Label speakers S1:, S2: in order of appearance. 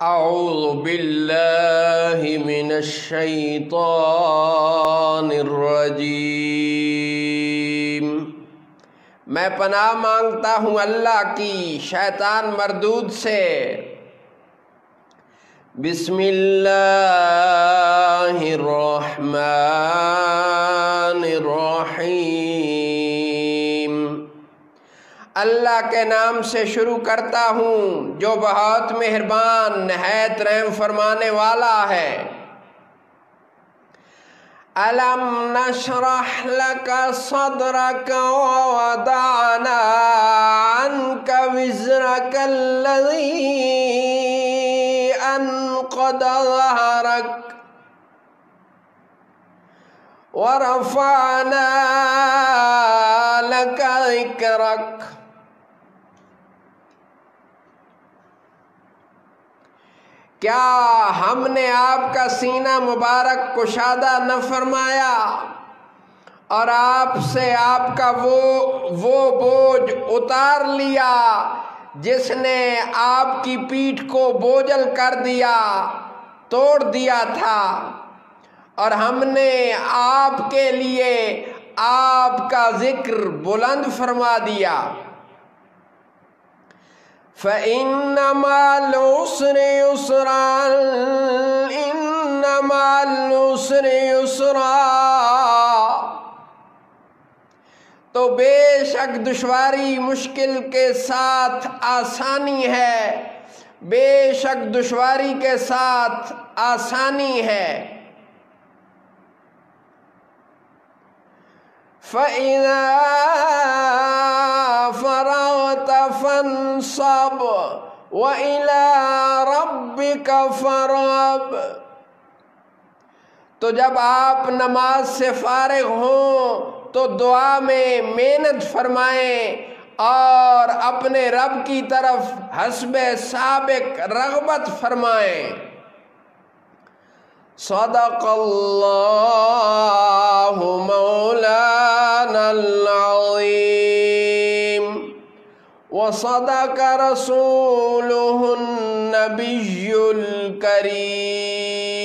S1: اعوذ باللہ من الشیطان الرجیم۔ میں پناہ مانگتا ہوں اللہ کی شیطان مردود سے۔ بسم اللہ الرحمن الرحیم۔ اللہ کے نام سے شروع کرتا ہوں جو بہت مہربان نہایت رحم فرمانے والا ہے۔ أَلَمْ نَشْرَحْ لَكَ صَدْرَكَ وَوَضَعْنَا عَنْكَ وِزْرَكَ الَّذِي أَنْقَضَ ظَهْرَكَ وَرَفَعْنَا لَكَ ذِكْرَكَ۔ کیا ہم نے آپ کا سینہ مبارک کشادہ نہ فرمایا اور آپ سے آپ کا وہ بوجھ اتار لیا جس نے آپ کی پیٹھ کو بوجھل کر دیا، توڑ دیا تھا، اور ہم نے آپ کے لیے آپ کا ذکر بلند فرما دیا۔ فَإِنَّ مَعَ الْعُسْرِ يُسْرًا، إِنَّ مَعَ الْعُسْرِ يُسْرًا، تو بے شک دشواری مشکل کے ساتھ آسانی ہے، بے شک دشواری کے ساتھ آسانی ہے۔ فَإِذَا فَرَغْتَ فَانصَبْ وَإِلَى رَبِّكَ فَارْغَب، تو جب آپ نماز سے فارغ ہوں تو دعا میں محنت فرمائیں اور اپنے رب کی طرف حسب سابق رغبت فرمائیں۔ صدق اللہ مولانا العظیم وصدق رسولہ النبی الکریم۔